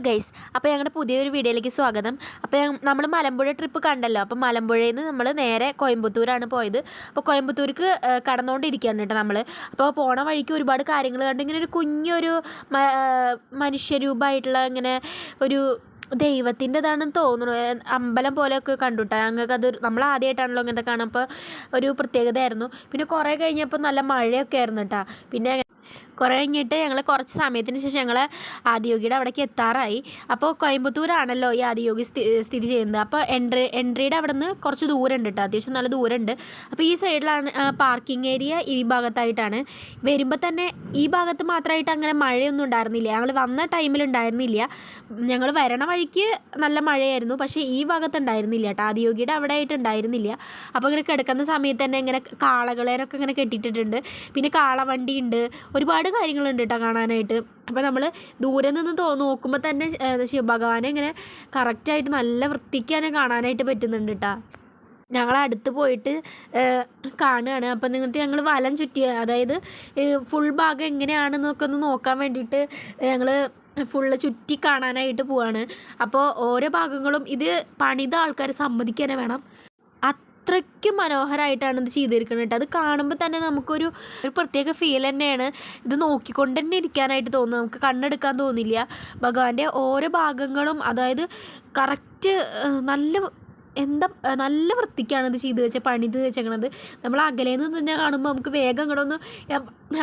Guys, അപ്പോൾ ഞങ്ങളുടെ പുതിയൊരു വീഡിയോയിലേക്ക് സ്വാഗതം. അപ്പോൾ നമ്മൾ മലമ്പുഴ ട്രിപ്പ് കണ്ടല്ലോ. അപ്പോൾ മലമ്പുഴയിൽ നിന്ന് നമ്മൾ നേരെ കോയമ്പത്തൂരാണ് പോയത്. അപ്പോൾ കോയമ്പത്തൂർക്ക് കടന്നുകൊണ്ടിരിക്കുകയാണ് കേട്ടോ നമ്മൾ. അപ്പോൾ പോണ വഴിക്ക് ഒരുപാട് കാര്യങ്ങൾ കണ്ട് ഇങ്ങനെ ഒരു കുഞ്ഞൊരു മനുഷ്യരൂപമായിട്ടുള്ള ഇങ്ങനെ ഒരു ദൈവത്തിൻ്റെതാണെന്ന് തോന്നുന്നു, അമ്പലം പോലെയൊക്കെ കണ്ടുട്ടാ. ഞങ്ങൾക്കത് നമ്മൾ ആദ്യമായിട്ടാണല്ലോ ഇങ്ങനത്തെ കാണാം. അപ്പോൾ ഒരു പ്രത്യേകതയായിരുന്നു. പിന്നെ കുറേ കഴിഞ്ഞപ്പോൾ നല്ല മഴയൊക്കെ ആയിരുന്നു കേട്ടോ. പിന്നെ കുറേ കഴിഞ്ഞിട്ട് ഞങ്ങൾ കുറച്ച് സമയത്തിന് ശേഷം ഞങ്ങൾ ആദിയോഗിയുടെ അവിടേക്ക് എത്താറായി. അപ്പോൾ കോയമ്പത്തൂരാണല്ലോ ഈ ആദിയോഗി സ്ഥിതി ചെയ്യുന്നത്. അപ്പോൾ എൻട്രിയുടെ അവിടെ നിന്ന് കുറച്ച് ദൂരം ഉണ്ട് കേട്ടോ, അത്യാവശ്യം നല്ല ദൂരമുണ്ട്. അപ്പോൾ ഈ സൈഡിലാണ് പാർക്കിംഗ് ഏരിയ. ഈ ഭാഗത്തായിട്ടാണ് വരുമ്പോൾ തന്നെ ഈ ഭാഗത്ത് മാത്രമായിട്ട് അങ്ങനെ മഴയൊന്നും ഉണ്ടായിരുന്നില്ല. ഞങ്ങൾ വന്ന ടൈമിൽ ഉണ്ടായിരുന്നില്ല. ഞങ്ങൾ വരണ വഴിക്ക് നല്ല മഴയായിരുന്നു, പക്ഷേ ഈ ഭാഗത്ത് ഉണ്ടായിരുന്നില്ല കേട്ടോ, ആദിയോഗിയുടെ അവിടെ ആയിട്ട് ഉണ്ടായിരുന്നില്ല. അപ്പോൾ ഇങ്ങനെ കിടക്കുന്ന സമയത്ത് തന്നെ ഇങ്ങനെ കാളകളേനൊക്കെ ഇങ്ങനെ കെട്ടിയിട്ടിട്ടുണ്ട്. പിന്നെ കാളവണ്ടി ഉണ്ട്, ഒരുപാട് കാര്യങ്ങളുണ്ട് കേട്ടോ കാണാനായിട്ട്. അപ്പോൾ നമ്മൾ ദൂരെ നിന്ന് നോക്കുമ്പോൾ തന്നെ ശിവഭഗവാനെ ഇങ്ങനെ കറക്റ്റായിട്ട് നല്ല വൃത്തിക്ക് തന്നെ കാണാനായിട്ട് പറ്റുന്നുണ്ട് കേട്ടോ. ഞങ്ങൾ അടുത്ത് പോയിട്ട് കാണുകയാണ്. അപ്പം എന്നിട്ട് ഞങ്ങൾ വലം ചുറ്റിയ, അതായത് ഫുൾ ഭാഗം എങ്ങനെയാണെന്നൊക്കെ ഒന്ന് നോക്കാൻ വേണ്ടിയിട്ട് ഞങ്ങൾ ഫുള്ള് ചുറ്റി കാണാനായിട്ട് പോവാണ്. അപ്പോൾ ഓരോ ഭാഗങ്ങളും ഇത് പണിത ആൾക്കാർ സമ്മതിക്കാനേ വേണം, അത്രയ്ക്ക് മനോഹരമായിട്ടാണ് ഇത് ചെയ്തിരിക്കുന്നത് കേട്ടോ. അത് കാണുമ്പോൾ തന്നെ നമുക്കൊരു പ്രത്യേക ഫീൽ തന്നെയാണ്. ഇത് നോക്കിക്കൊണ്ട് തന്നെ ഇരിക്കാനായിട്ട് തോന്നും, നമുക്ക് കണ്ണെടുക്കാൻ തോന്നില്ല. ഭഗവാന്റെ ഓരോ ഭാഗങ്ങളും അതായത് കറക്റ്റ് നല്ല വൃത്തിക്കാണ് ഇത് ചെയ്ത് പണിത് വെച്ചേക്കണത്. നമ്മൾ അകലേന്ന് തന്നെ കാണുമ്പോൾ നമുക്ക് വേഗം ഇങ്ങോട്ടൊന്ന്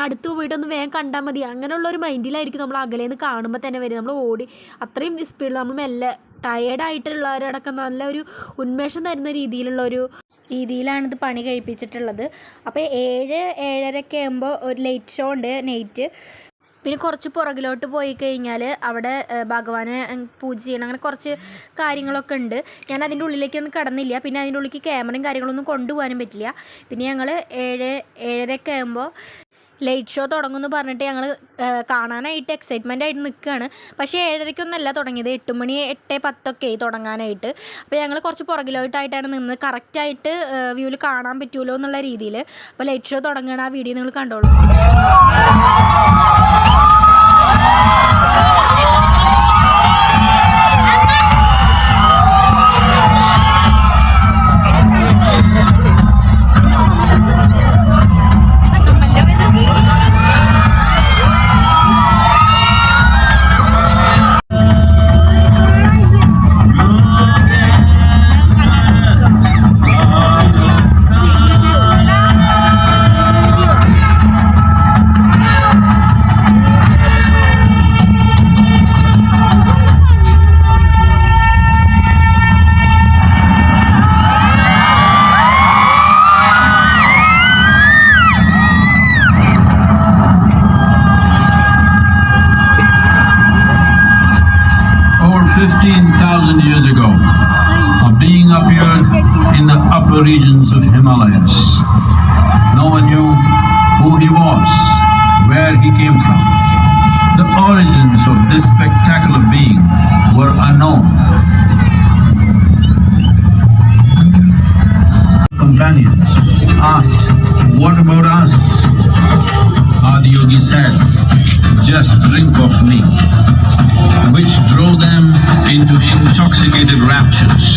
അടുത്ത് പോയിട്ടൊന്ന് വേഗം കണ്ടാൽ മതി, അങ്ങനെയുള്ളൊരു മൈൻഡിലായിരിക്കും നമ്മൾ അകലേന്ന് കാണുമ്പോൾ തന്നെ വരും. നമ്മൾ ഓടി അത്രയും സ്പീഡിൽ നമ്മൾ മെല്ലെ ടയേർഡായിട്ടുള്ളവരടക്കം നല്ലൊരു ഉന്മേഷം തരുന്ന രീതിയിലാണിത് പണി കഴിപ്പിച്ചിട്ടുള്ളത്. അപ്പോൾ 7-7:30 ആകുമ്പോൾ ഒരു ലൈറ്റ് ഷോ ഉണ്ട്, നൈറ്റ്. പിന്നെ കുറച്ച് പുറകിലോട്ട് പോയി കഴിഞ്ഞാൽ അവിടെ ഭഗവാനെ പൂജ ചെയ്യണം, അങ്ങനെ കുറച്ച് കാര്യങ്ങളൊക്കെ ഉണ്ട്. ഞാൻ അതിൻ്റെ ഉള്ളിലേക്കൊന്നും കടന്നില്ല. പിന്നെ അതിൻ്റെ ഉള്ളിലേക്ക് ക്യാമറയും കാര്യങ്ങളൊന്നും കൊണ്ടുപോകാനും പറ്റില്ല. പിന്നെ ഞങ്ങൾ 7-7:30 ആകുമ്പോൾ ലൈറ്റ് ഷോ തുടങ്ങുമെന്ന് പറഞ്ഞിട്ട് ഞങ്ങൾ കാണാനായിട്ട് എക്സൈറ്റ്മെൻ്റ് ആയിട്ട് നിൽക്കുകയാണ്. പക്ഷേ 7:30 തുടങ്ങിയത്, 8 മണി 8-10 തുടങ്ങാനായിട്ട്. അപ്പോൾ ഞങ്ങൾ കുറച്ച് പുറകിലോട്ടായിട്ടാണ് നിന്ന് കറക്റ്റായിട്ട് വ്യൂവിൽ കാണാൻ പറ്റുമല്ലോ എന്നുള്ള രീതിയിൽ. അപ്പോൾ ലൈറ്റ് ഷോ തുടങ്ങുകയാണ്. ആ വീഡിയോ നിങ്ങൾ കണ്ടോളൂ. Years ago, a being appeared in the upper regions of Himalayas. No one knew who he was, where he came from. The origins of this spectacular being were unknown. Companions asked, "What about us?" Adiyogi said, "Just drink of me," which drove them into intoxicated raptures.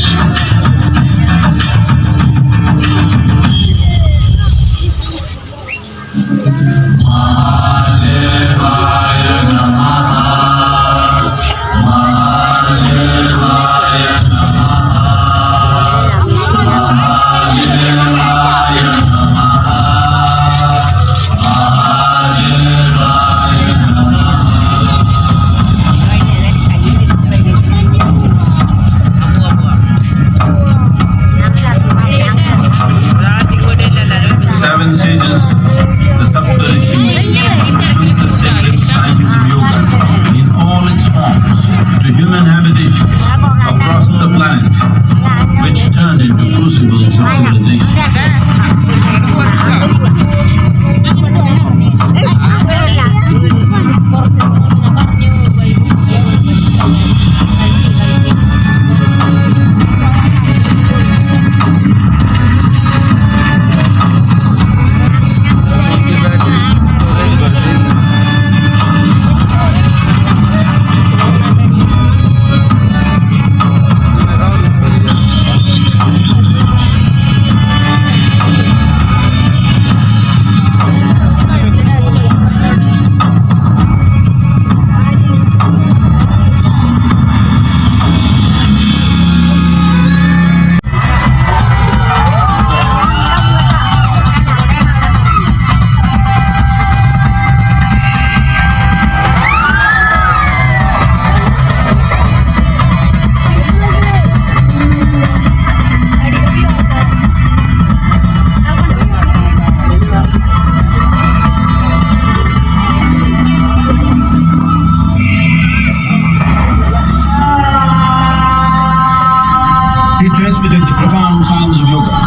He transmitted the profound science of yoga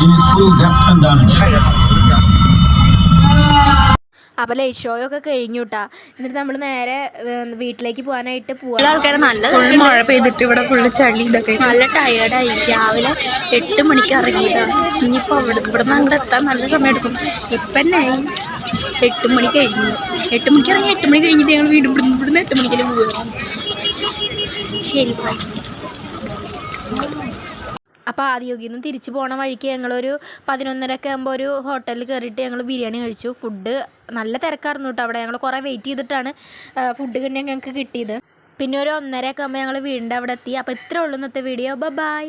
in its full depth and dimension. അപ്പോൾ light show ഒക്കെ കഴിഞ്ഞു കേട്ടോ. എന്നിട്ട് നമ്മൾ നേരെ വീട്ടിലേക്ക് പോകാനായിട്ട് പോവാം. ആൾക്കാർ നല്ല മഴ പെയ്തിട്ട് ഇവിടെ ഫുള്ള് ചളി ഇതൊക്കെ നല്ല ടയേർഡായി. രാവിലെ 8 മണിക്ക് ഇറങ്ങിയതാണ്. ഇനിയിപ്പോൾ ഇവിടെ നിന്ന് അങ്ങോട്ട് എത്താൻ നല്ല സമയം എടുക്കും. ഇപ്പം തന്നെ 8 മണി കഴിഞ്ഞു. 8 മണിക്ക് ഇറങ്ങി 8 മണി കഴിഞ്ഞിട്ട് ഞങ്ങൾ വീണ്ടും ഇവിടുന്ന് 8 മണിക്കല്ലേ പോവുക. ശരി ബൈ. അപ്പോൾ ആദ്യയോഗിയിൽ നിന്ന് തിരിച്ച് പോണ വഴിക്ക് ഞങ്ങളൊരു 11:30 ആകുമ്പോൾ ഒരു ഹോട്ടലിൽ കയറിയിട്ട് ഞങ്ങൾ ബിരിയാണി കഴിച്ചു. ഫുഡ് നല്ല തിരക്കായിരുന്നു കേട്ടോ അവിടെ. ഞങ്ങൾ കുറേ വെയിറ്റ് ചെയ്തിട്ടാണ് ഫുഡ് ഞങ്ങൾക്ക് കിട്ടിയത്. പിന്നെ ഒരു 1:30 ആകുമ്പോൾ ഞങ്ങൾ വീടിൻ്റെ അവിടെ എത്തി. അപ്പോൾ ഇത്രേ ഉള്ളൂ ഇന്നത്തെ വീഡിയോ. ബൈ.